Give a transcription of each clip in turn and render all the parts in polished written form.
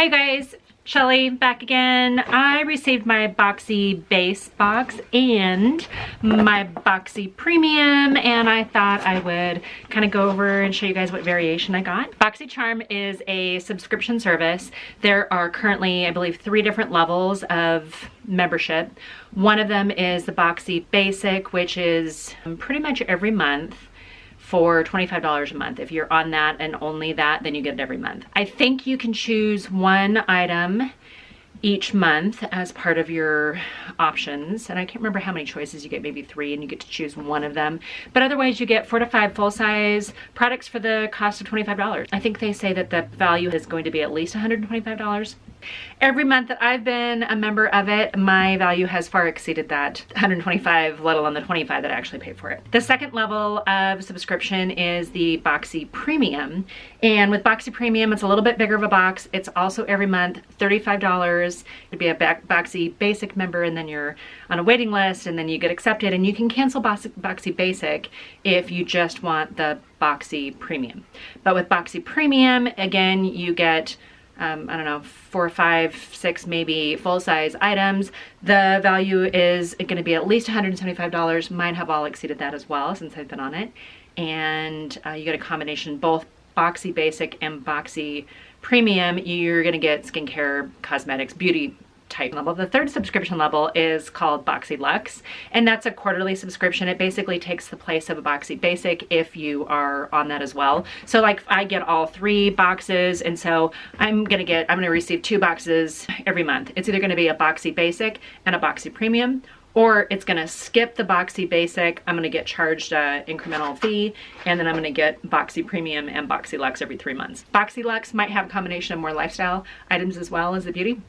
Hi guys, Shelly back again. I received my Boxy base box and my Boxy premium, and I thought I would kind of go over and show you guys what variation I got. Boxycharm is a subscription service. There are currently, I believe, 3 different levels of membership. One of them is the Boxy Basic, which is pretty much every month for $25 a month. If you're on that and only that, then you get it every month. I think you can choose one item each month as part of your options. And I can't remember how many choices you get, maybe 3, and you get to choose one of them. But otherwise you get 4 to 5 full-size products for the cost of $25. I think they say that the value is going to be at least $125. Every month that I've been a member of it, my value has far exceeded that $125, let alone the $25 that I actually paid for it. The second level of subscription is the Boxy Premium. And with Boxy Premium, it's a little bit bigger of a box. It's also every month, $35. You'd be a Boxy Basic member, and then you're on a waiting list, and then you get accepted, and you can cancel Boxy Basic if you just want the Boxy Premium. But with Boxy Premium, again, you get I don't know, 4, 5, 6 maybe full-size items. The value is going to be at least $175. Mine have all exceeded that as well since I've been on it. And you get a combination, both Boxy Basic and Boxy Premium. You're going to get skincare, cosmetics, beauty type level. The third subscription level is called Boxy Luxe, and that's a quarterly subscription. It basically takes the place of a Boxy Basic if you are on that as well. So like I get all 3 boxes, and so I'm gonna receive 2 boxes every month. It's either gonna be a Boxy Basic and a Boxy Premium, or it's gonna skip the Boxy Basic. I'm gonna get charged an incremental fee, and then I'm gonna get Boxy Premium and Boxy Luxe every 3 months. Boxy Luxe might have a combination of more lifestyle items as well as the beauty.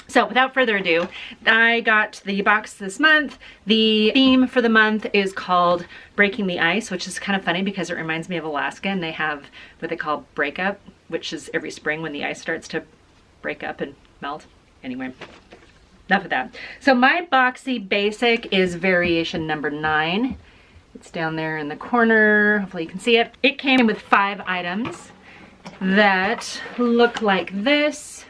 So without further ado, I got the box this month. The theme for the month is called Breaking the Ice, which is kind of funny because it reminds me of Alaska, and they have what they call breakup, which is every spring when the ice starts to break up and melt. Anyway, enough of that. So my Boxy Basic is variation number 9. It's down there in the corner. Hopefully you can see it. It came with 5 items that look like this.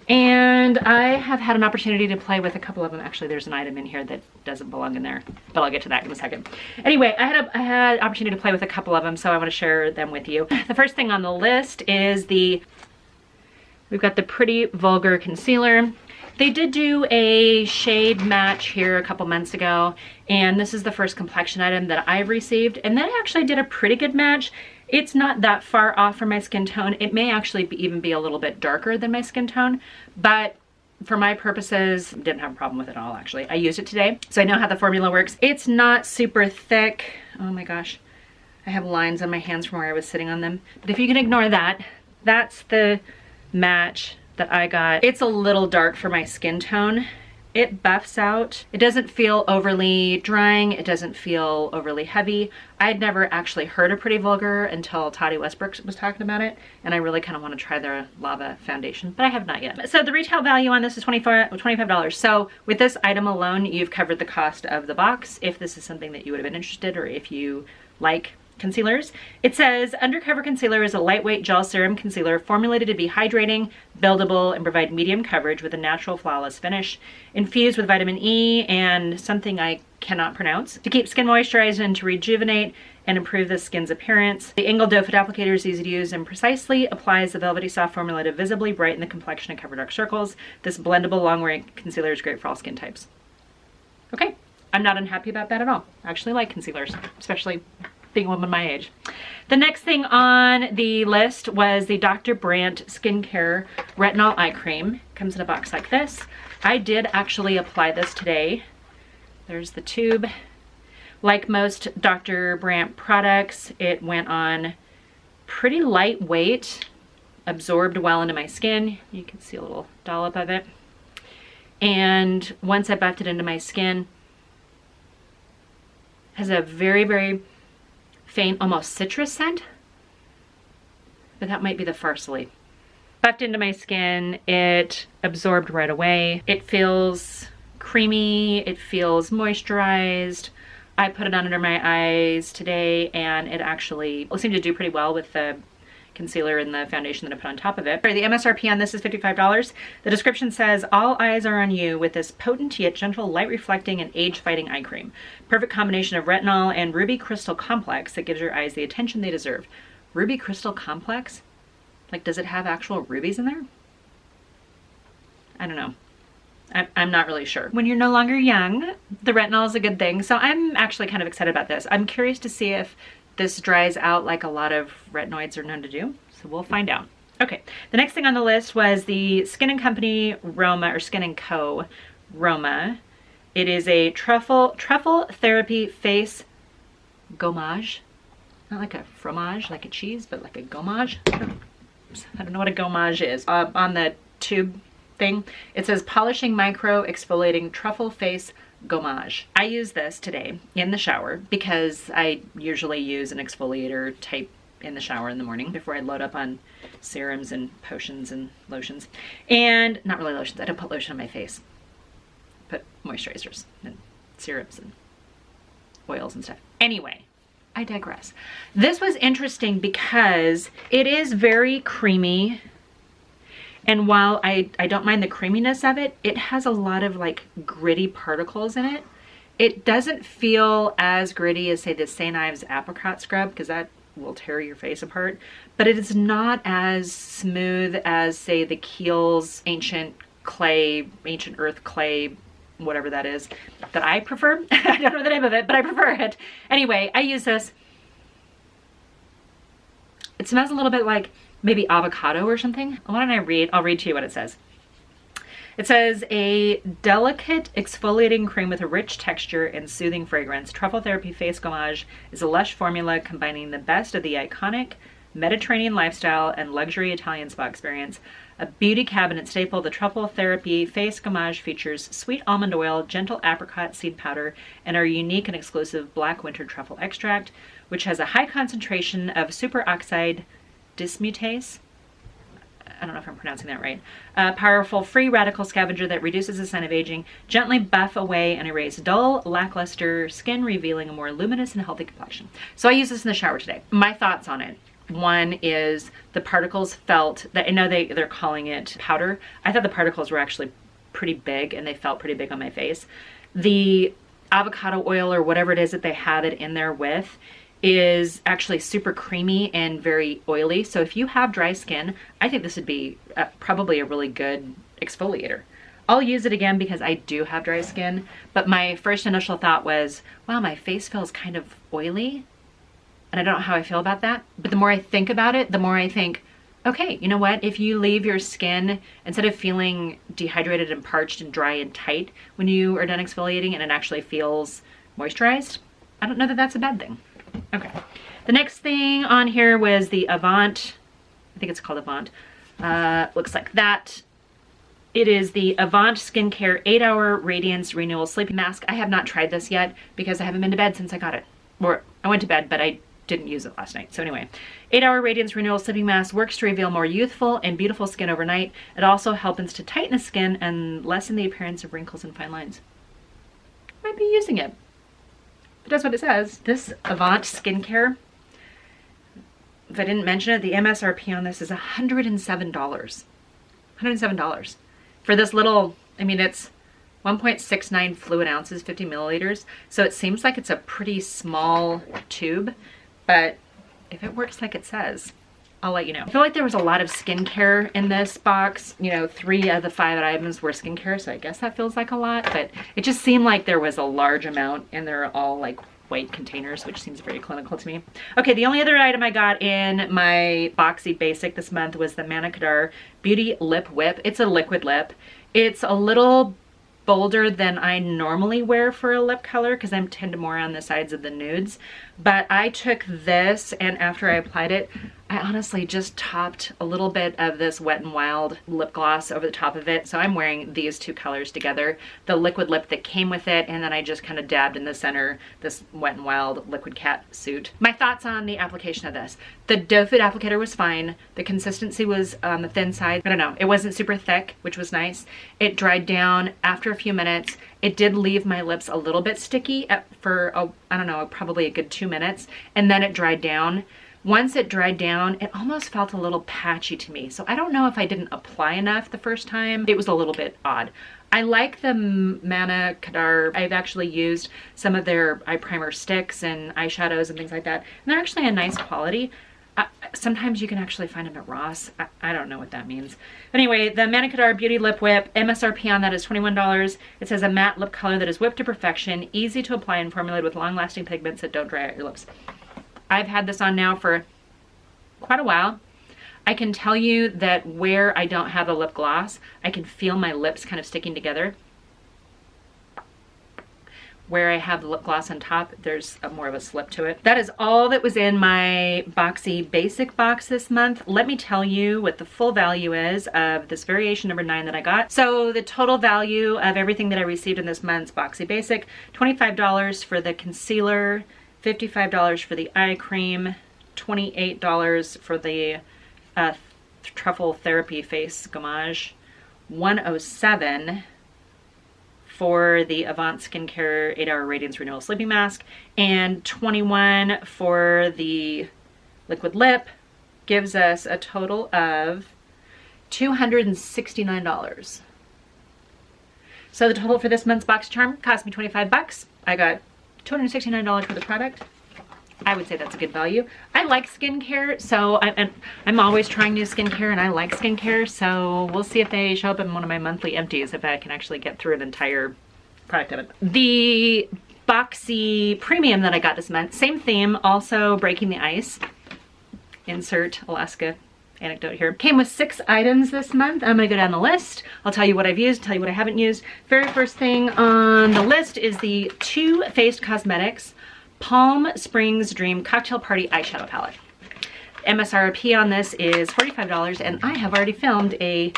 And I have had an opportunity to play with a couple of them. Actually, there's an item in here that doesn't belong in there, but I'll get to that in a second. Anyway, I had opportunity to play with a couple of them, so I want to share them with you. The first thing on the list is we've got the Pretty Vulgar Concealer. They did do a shade match here a couple months ago, and this is the first complexion item that I've received, and they actually did a pretty good match. It's not that far off from my skin tone. It may actually even be a little bit darker than my skin tone, but for my purposes, didn't have a problem with it at all, actually. I used it today, so I know how the formula works. It's not super thick. Oh my gosh, I have lines on my hands from where I was sitting on them. But if you can ignore that, that's the match that I got. It's a little dark for my skin tone. It buffs out. It doesn't feel overly drying. It doesn't feel overly heavy. I'd never actually heard of Pretty Vulgar until Toddy Westbrook was talking about it, and I really kind of want to try their Lava foundation, but I have not yet. So the retail value on this is $25. So with this item alone, you've covered the cost of the box, if this is something that you would have been interested, or if you like concealers. It says Undercover Concealer is a lightweight gel serum concealer formulated to be hydrating, buildable, and provide medium coverage with a natural flawless finish, infused with vitamin E and something I cannot pronounce to keep skin moisturized and to rejuvenate and improve the skin's appearance. The angled doe foot applicator is easy to use and precisely applies the velvety soft formula to visibly brighten the complexion and cover dark circles. This blendable long-wearing concealer is great for all skin types. Okay, I'm not unhappy about that at all. I actually like concealers, especially being a woman my age. The next thing on the list was the Dr. Brandt Skincare Retinol Eye Cream. Comes in a box like this. I did actually apply this today. There's the tube. Like most Dr. Brandt products, it went on pretty lightweight, absorbed well into my skin. You can see a little dollop of it. And once I buffed it into my skin, has a very, very faint, almost citrus scent, but that might be the Farsali. Buffed into my skin, it absorbed right away. It feels creamy, it feels moisturized. I put it on under my eyes today, and it actually seemed to do pretty well with the concealer and the foundation that I put on top of it. The MSRP on this is $55. The description says, all eyes are on you with this potent yet gentle light reflecting and age fighting eye cream. Perfect combination of retinol and ruby crystal complex that gives your eyes the attention they deserve. Ruby crystal complex? Like, does it have actual rubies in there? I don't know. I'm not really sure. When you're no longer young, the retinol is a good thing. So I'm actually kind of excited about this. I'm curious to see if this dries out like a lot of retinoids are known to do. So we'll find out. Okay, the next thing on the list was the Skin & Company Roma, or Skin & Co. Roma. It is a truffle therapy face gommage. Not like a fromage, like a cheese, but like a gommage. I don't know what a gommage is. On the tube thing, it says polishing micro exfoliating truffle face gommage. I use this today in the shower because I usually use an exfoliator type in the shower in the morning before I load up on serums and potions and lotions. And not really lotions, I don't put lotion on my face. I put moisturizers and serums and oils and stuff. Anyway, I digress. This was interesting because it is very creamy. And while I don't mind the creaminess of it, it has a lot of like gritty particles in it. It doesn't feel as gritty as, say, the St. Ives apricot scrub, because that will tear your face apart. But it is not as smooth as, say, the Kiehl's ancient earth clay, whatever that is, that I prefer. I don't know the name of it, but I prefer it. Anyway, I use this. It smells a little bit like maybe avocado or something. Why don't I read? I'll read to you what it says. It says, a delicate exfoliating cream with a rich texture and soothing fragrance. Truffle Therapy Face Gommage is a lush formula combining the best of the iconic Mediterranean lifestyle and luxury Italian spa experience. A beauty cabinet staple, the Truffle Therapy Face Gommage features sweet almond oil, gentle apricot seed powder, and our unique and exclusive black winter truffle extract, which has a high concentration of superoxide dismutase. I don't know if I'm pronouncing that right. A powerful free radical scavenger that reduces the sign of aging, gently buff away and erase dull, lackluster skin, revealing a more luminous and healthy complexion. So I use this in the shower today. My thoughts on it. One is the particles felt, that I know they're calling it powder. I thought the particles were actually pretty big and they felt pretty big on my face. The avocado oil or whatever it is that they have it in there with is actually super creamy and very oily. So if you have dry skin, I think this would be probably a really good exfoliator. I'll use it again because I do have dry skin, but my first initial thought was, wow, my face feels kind of oily. And I don't know how I feel about that. But the more I think about it, the more I think, okay, you know what? If you leave your skin, instead of feeling dehydrated and parched and dry and tight when you are done exfoliating and it actually feels moisturized, I don't know that that's a bad thing. Okay, the next thing on here was the Avant, I think it's called Avant, looks like that. It is the Avant Skincare 8-Hour Radiance Renewal Sleeping Mask. I have not tried this yet because I haven't been to bed since I got it. Or I went to bed, but I didn't use it last night. So anyway, 8-Hour Radiance Renewal Sleeping Mask works to reveal more youthful and beautiful skin overnight. It also helps to tighten the skin and lessen the appearance of wrinkles and fine lines. Might be using it. But that's what it says. This Avant Skincare, if I didn't mention it, the MSRP on this is $107. $107. For this little, I mean, it's 1.69 fluid ounces, 50 milliliters. So it seems like it's a pretty small tube, but if it works like it says, I'll let you know. I feel like there was a lot of skincare in this box. You know, 3 of the 5 items were skincare, so I guess that feels like a lot, but it just seemed like there was a large amount and they're all like white containers, which seems very clinical to me. Okay, the only other item I got in my Boxy Basic this month was the Manicadar Beauty Lip Whip. It's a liquid lip. It's a little bolder than I normally wear for a lip color because I tend more on the sides of the nudes. But I took this and after I applied it, I honestly just topped a little bit of this Wet n Wild lip gloss over the top of it. So I'm wearing these 2 colors together, the liquid lip that came with it, and then I just kind of dabbed in the center this Wet n Wild Liquid Cat suit. My thoughts on the application of this. The doe food applicator was fine. The consistency was on the thin side. I don't know, it wasn't super thick, which was nice. It dried down after a few minutes. It did leave my lips a little bit sticky for, I don't know, probably a good 2 minutes, and then it dried down. Once it dried down, it almost felt a little patchy to me. So I don't know if I didn't apply enough the first time. It was a little bit odd. I like the Mana Kadar. I've actually used some of their eye primer sticks and eyeshadows and things like that. And they're actually a nice quality. Sometimes you can actually find them at Ross. I don't know what that means. Anyway, the Mana Kadar Beauty Lip Whip, MSRP on that is $21. It says a matte lip color that is whipped to perfection, easy to apply and formulated with long-lasting pigments that don't dry out your lips. I've had this on now for quite a while. I can tell you that where I don't have a lip gloss, I can feel my lips kind of sticking together. Where I have the lip gloss on top, there's more of a slip to it. That is all that was in my Boxy Basic box this month. Let me tell you what the full value is of this variation number 9 that I got. So the total value of everything that I received in this month's Boxy Basic, $25 for the concealer, $55 for the eye cream, $28 for the Truffle Therapy Face Gommage, $107 for the Avant Skincare 8-Hour Radiance Renewal Sleeping Mask, and $21 for the liquid lip. Gives us a total of $269. So the total for this month's Boxycharm cost me 25 bucks. I got $269 for the product. I would say that's a good value. I like skincare, so I'm always trying new skincare, and I like skincare, so we'll see if they show up in one of my monthly empties, if I can actually get through an entire product of it. The Boxy Premium that I got this month, same theme, also breaking the ice. Insert Alaska anecdote here. Came with 6 items this month. I'm gonna go down the list. I'll tell you what I've used, tell you what I haven't used. Very first thing on the list is the Too Faced Cosmetics Palm Springs Dream Cocktail Party Eyeshadow Palette. MSRP on this is $45, and I have already filmed a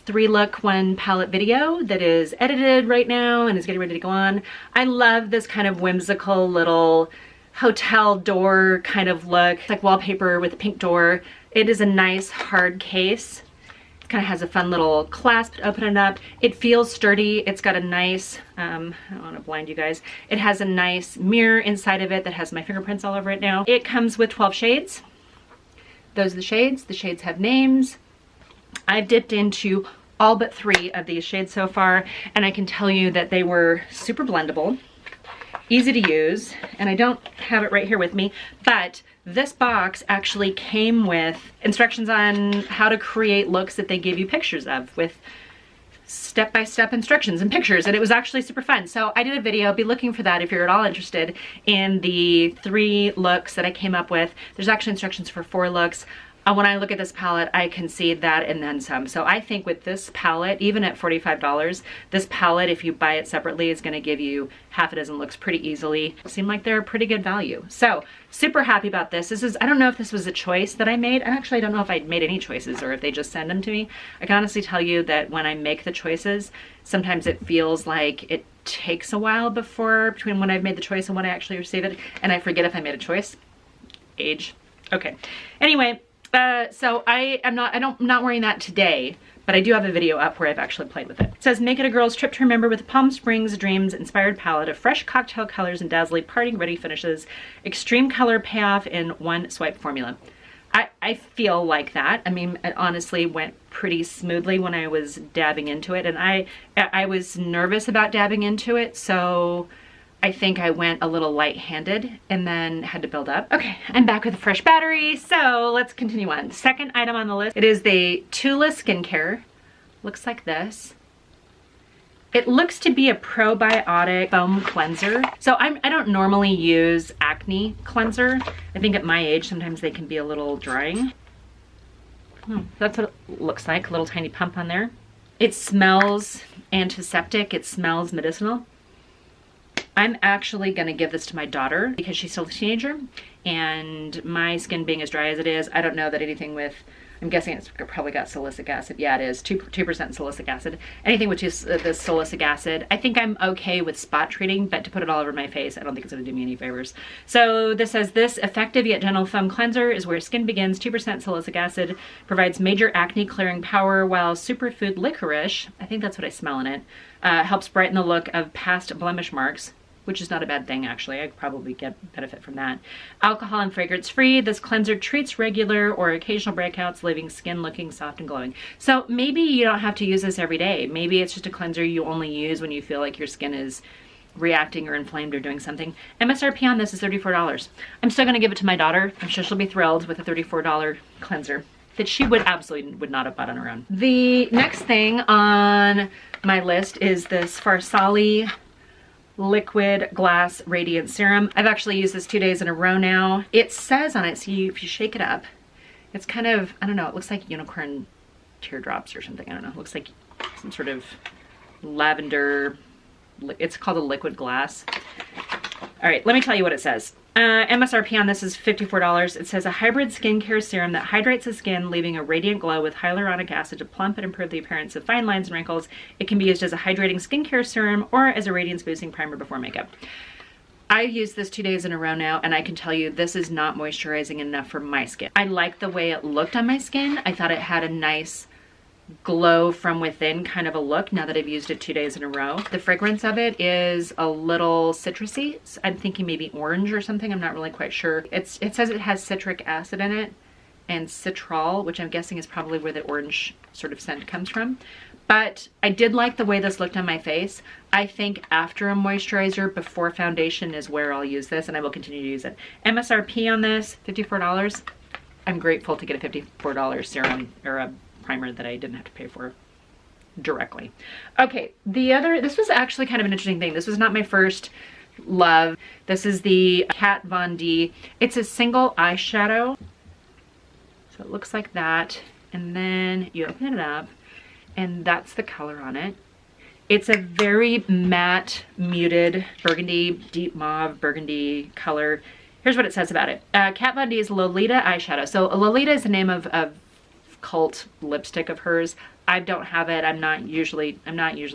3-look 1 palette video that is edited right now and is getting ready to go on. I love this kind of whimsical little hotel door kind of look. It's like wallpaper with a pink door. It is a nice hard case. It kind of has a fun little clasp to open it up. It feels sturdy. It's got a nice, I don't want to blind you guys. It has a nice mirror inside of it that has my fingerprints all over it now. It comes with 12 shades. Those are the shades. The shades have names. I've dipped into all but 3 of these shades so far, and I can tell you that they were super blendable, easy to use, and I don't have it right here with me, but this box actually came with instructions on how to create looks that they give you pictures of, with step-by-step instructions and pictures, and it was actually super fun. So I did a video. Be looking for that if you're at all interested in the 3 looks that I came up with. There's actually instructions for 4 looks. When I look at this palette, I can see that and then some. So I think with this palette, even at $45, this palette, if you buy it separately, is gonna give you half a dozen looks pretty easily. Seem like they're a pretty good value. So super happy about this. This is, I don't know if this was a choice that I made. And actually, I don't know if I made any choices or if they just send them to me. I can honestly tell you that when I make the choices, sometimes it feels like it takes a while between when I've made the choice and when I actually receive it. And I forget if I made a choice. Age. Okay. Anyway, so I'm not wearing that today, but I do have a video up where I've actually played with it. It says, make it a girl's trip to remember with Palm Springs Dreams inspired palette of fresh cocktail colors and dazzling partying ready finishes, extreme color payoff in 1 swipe formula. I feel like that. I mean, it honestly went pretty smoothly when I was dabbing into it, and I was nervous about dabbing into it, so I think I went a little light-handed and then had to build up. Okay, I'm back with a fresh battery, so let's continue on. Second item on the list, it is the Tula Skincare. Looks like this. It looks to be a probiotic foam cleanser. So I don't normally use acne cleanser. I think at my age, sometimes they can be a little drying. That's what it looks like, a little tiny pump on there. It smells antiseptic, it smells medicinal. I'm actually gonna give this to my daughter because she's still a teenager, and my skin being as dry as it is, I don't know that anything with, I'm guessing it's probably got salicylic acid. Yeah, it is, 2% salicylic acid. Anything with just the salicylic acid, I think I'm okay with spot treating, but to put it all over my face, I don't think it's gonna do me any favors. So this says, this effective yet gentle foam cleanser is where skin begins. 2% salicylic acid provides major acne clearing power, while superfood licorice, I think that's what I smell in it, helps brighten the look of past blemish marks. which is not a bad thing actually. I probably get benefit from that. Alcohol and fragrance free. This cleanser treats regular or occasional breakouts, leaving skin looking soft and glowing. So maybe you don't have to use this every day. Maybe it's just a cleanser you only use when you feel like your skin is reacting or inflamed or doing something. MSRP on this is $34. I'm still gonna give it to my daughter. I'm sure she'll be thrilled with a $34 cleanser that she would not have bought on her own. The next thing on my list is this Farsali Liquid Glass Radiant Serum. I've actually used this 2 days in a row now. It says on it, see if you shake it up, it's kind of, I don't know, it looks like unicorn teardrops or something. I don't know, it looks like some sort of lavender, it's called a liquid glass. All right, let me tell you what it says. MSRP on this is $54. It says a hybrid skincare serum that hydrates the skin, leaving a radiant glow with hyaluronic acid to plump and improve the appearance of fine lines and wrinkles. It can be used as a hydrating skincare serum or as a radiance boosting primer before makeup. I've used this 2 days in a row now, and I can tell you this is not moisturizing enough for my skin. I like the way it looked on my skin. I thought it had a nice glow from within kind of a look now that I've used it 2 days in a row. The fragrance of it is a little citrusy. I'm thinking maybe orange or something. I'm not really quite sure. It says it has citric acid in it and citral, which I'm guessing is probably where the orange sort of scent comes from. But I did like the way this looked on my face. I think after a moisturizer, before foundation is where I'll use this, and I will continue to use it. MSRP on this, $54. I'm grateful to get a $54 serum or a primer that I didn't have to pay for directly. Okay, this was actually kind of an interesting thing. This was not my first love. This is the Kat Von D. It's a single eyeshadow. So it looks like that. And then you open it up and that's the color on it. It's a very matte, muted burgundy, deep mauve burgundy color. Here's what it says about it. Kat Von D's Lolita eyeshadow. So Lolita is the name of cult lipstick of hers. I don't have it. I'm not usually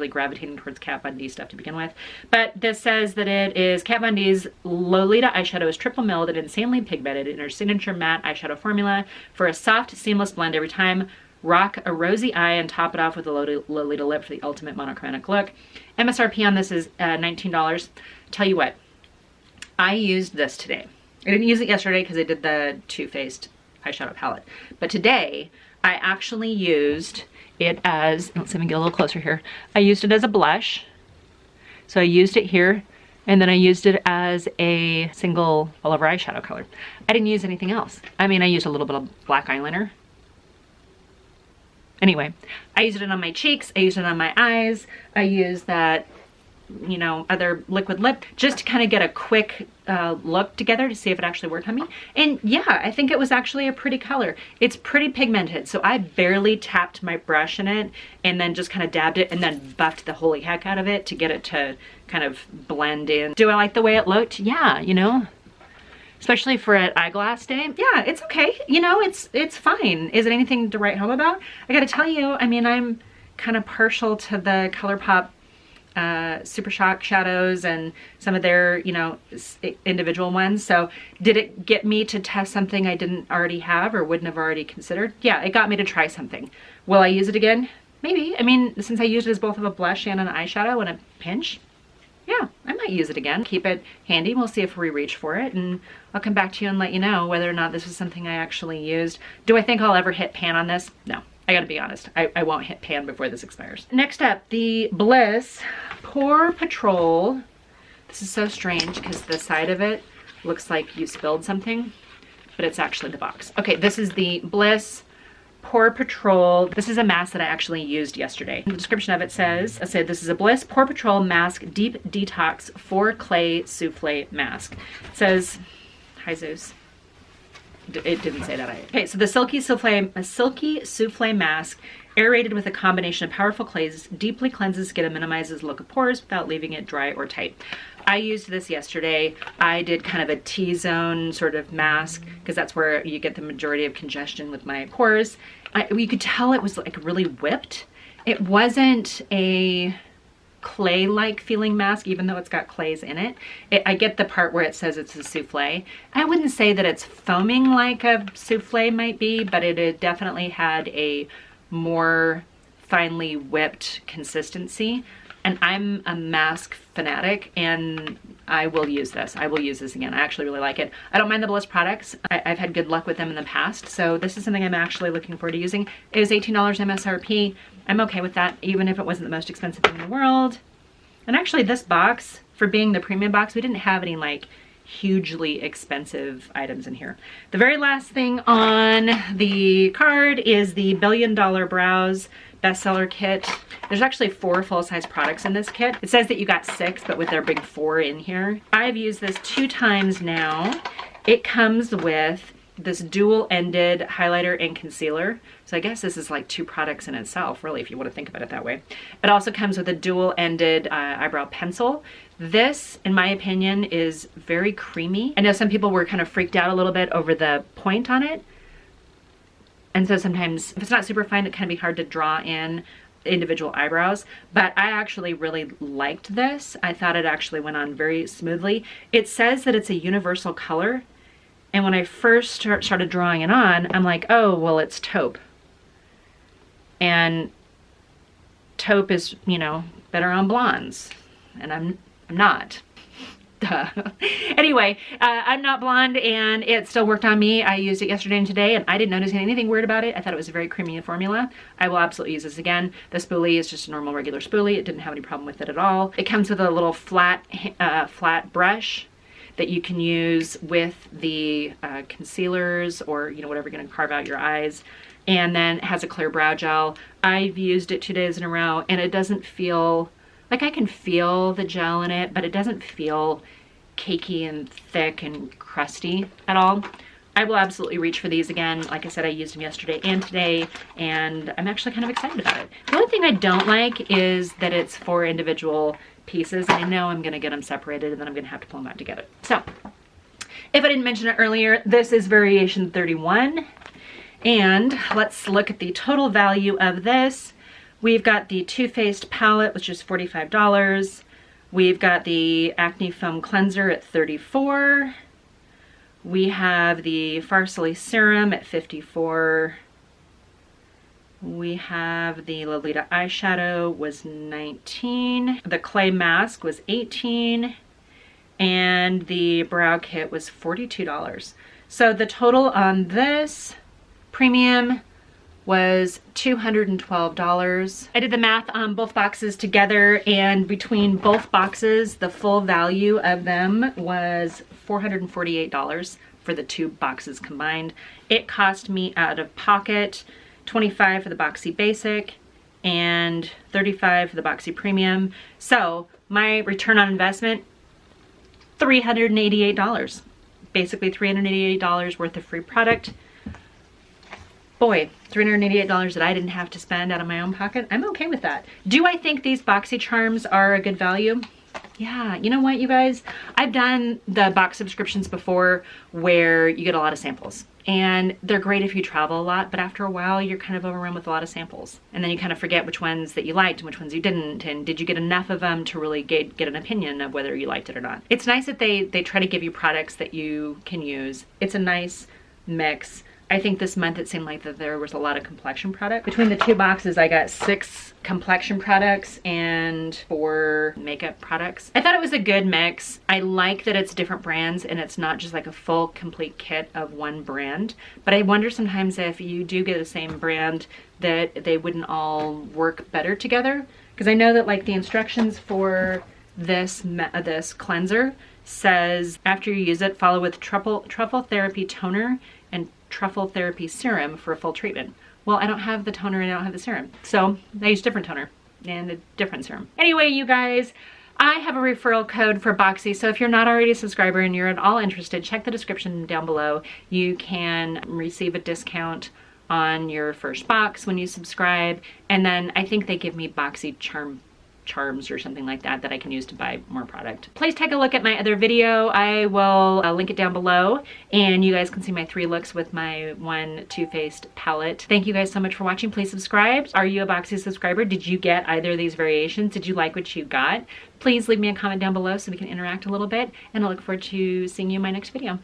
gravitating towards Kat Von D stuff to begin with. But this says that it is Kat Von D's Lolita eyeshadow is triple milled and insanely pigmented in her signature matte eyeshadow formula for a soft, seamless blend every time. Rock a rosy eye and top it off with a Lolita lip for the ultimate monochromatic look. MSRP on this is $19. Tell you what, I used this today. I didn't use it yesterday because I did the Too Faced eyeshadow palette. But today, I actually used it as, let's see, let me get a little closer here. I used it as a blush. So I used it here, and then I used it as a single all over eyeshadow color. I didn't use anything else. I mean, I used a little bit of black eyeliner. Anyway, I used it on my cheeks, I used it on my eyes, I used that, you know, other liquid lip just to kind of get a quick look together to see if it actually worked on me. And yeah, I think it was actually a pretty color. It's pretty pigmented, so I barely tapped my brush in it and then just kind of dabbed it and then buffed the holy heck out of it to get it to kind of blend in. Do I like the way it looked? Yeah, you know, especially for an eyeglass day. Yeah, it's okay. You know, it's fine. Is it anything to write home about? I gotta tell you, I mean, I'm kind of partial to the ColourPop Super Shock shadows and some of their, you know, individual ones. So did it get me to test something I didn't already have or wouldn't have already considered? Yeah, it got me to try something. Will I use it again? Maybe. I mean, since I used it as both of a blush and an eyeshadow in a pinch, yeah, I might use it again. Keep it handy. We'll see if we reach for it, and I'll come back to you and let you know whether or not this was something I actually used. Do I think I'll ever hit pan on this? No. I gotta be honest, I won't hit pan before this expires. Next up, the Bliss Pore Patrol. This is so strange because the side of it looks like you spilled something, but it's actually the box. Okay, this is the Bliss Pore Patrol. This is a mask that I actually used yesterday. The description of it says, this is a Bliss Pore Patrol Mask Deep Detox 4 Clay Souffle Mask. It says, hi ZEUS. It didn't say that. Okay, so the Silky Souffle Mask, aerated with a combination of powerful clays, deeply cleanses skin and minimizes look of pores without leaving it dry or tight. I used this yesterday. I did kind of a T-zone sort of mask because that's where you get the majority of congestion with my pores. You could tell it was like really whipped. It wasn't a clay-like feeling mask, even though it's got clays in it. I get the part where it says it's a souffle. I wouldn't say that it's foaming like a souffle might be, but it definitely had a more finely whipped consistency. and I'm a mask fanatic, and I will use this. I will use this again. I actually really like it. I don't mind the Bliss products. I've had good luck with them in the past, so this is something I'm actually looking forward to using. It was $18 MSRP. I'm okay with that, even if it wasn't the most expensive thing in the world. And actually this box, for being the premium box, we didn't have any like hugely expensive items in here. The very last thing on the card is the $1 Billion Brows bestseller kit. There's actually 4 full-size products in this kit. It says that you got 6, but with their big 4 in here. I've used this 2 times now. It comes with this dual-ended highlighter and concealer. So I guess this is like 2 products in itself, really, if you want to think about it that way. It also comes with a dual-ended eyebrow pencil. This, in my opinion, is very creamy. I know some people were kind of freaked out a little bit over the point on it. And so sometimes, if it's not super fine, it can be hard to draw in individual eyebrows, but I actually really liked this. I thought it actually went on very smoothly. It says that it's a universal color, and when I first started drawing it on, I'm like, oh, well, it's taupe. And taupe is, you know, better on blondes, and I'm not. Duh. Anyway, I'm not blonde, and it still worked on me. I used it yesterday and today, and I didn't notice anything weird about it. I thought it was a very creamy formula. I will absolutely use this again. The spoolie is just a normal regular spoolie. It didn't have any problem with it at all. It comes with a little flat brush that you can use with the concealers, or, you know, whatever you're going to carve out your eyes. And then it has a clear brow gel. I've used it 2 days in a row, and it doesn't feel like, I can feel the gel in it, but it doesn't feel cakey and thick and crusty at all. I will absolutely reach for these again. Like I said, I used them yesterday and today, and I'm actually kind of excited about it. The only thing I don't like is that it's 4 individual pieces. I know I'm going to get them separated, and then I'm going to have to pull them out together. So, if I didn't mention it earlier, this is variation 31. And let's look at the total value of this. We've got the Too Faced palette, which is $45. We've got the Acne Foam Cleanser at $34. We have the Farsali Serum at $54. We have the Lolita Eyeshadow was $19. The Clay Mask was $18. And the Brow Kit was $42. So the total on this premium was $212. I did the math on both boxes together, and between both boxes, the full value of them was $448 for the 2 boxes combined. It cost me out of pocket $25 for the Boxy Basic and $35 for the Boxy Premium. So my return on investment, $388. Basically $388 worth of free product. Boy, $388 that I didn't have to spend out of my own pocket. I'm okay with that. Do I think these Boxycharms are a good value? Yeah, you know what, you guys? I've done the box subscriptions before where you get a lot of samples. And they're great if you travel a lot, but after a while, you're kind of overrun with a lot of samples. And then you kind of forget which ones that you liked and which ones you didn't, and did you get enough of them to really get an opinion of whether you liked it or not. It's nice that they try to give you products that you can use. It's a nice mix. I think this month it seemed like that there was a lot of complexion product. Between the 2 boxes, I got 6 complexion products and 4 makeup products. I thought it was a good mix. I like that it's different brands and it's not just like a full complete kit of one brand. But I wonder sometimes if you do get the same brand that they wouldn't all work better together. Because I know that like the instructions for this cleanser says after you use it, follow with Truffle Therapy Toner and Truffle Therapy Serum for a full treatment. Well, I don't have the toner and I don't have the serum. So I use different toner and a different serum. Anyway, you guys, I have a referral code for Boxy. So if you're not already a subscriber and you're at all interested, check the description down below. You can receive a discount on your first box when you subscribe. And then I think they give me Boxycharm charms or something like that I can use to buy more product. Please take a look at my other video. I will link it down below, and you guys can see my 3 looks with my 1 Too Faced palette. Thank you guys so much for watching. Please subscribe. Are you a Boxy subscriber? Did you get either of these variations? Did you like what you got? Please leave me a comment down below so we can interact a little bit, and I look forward to seeing you in my next video.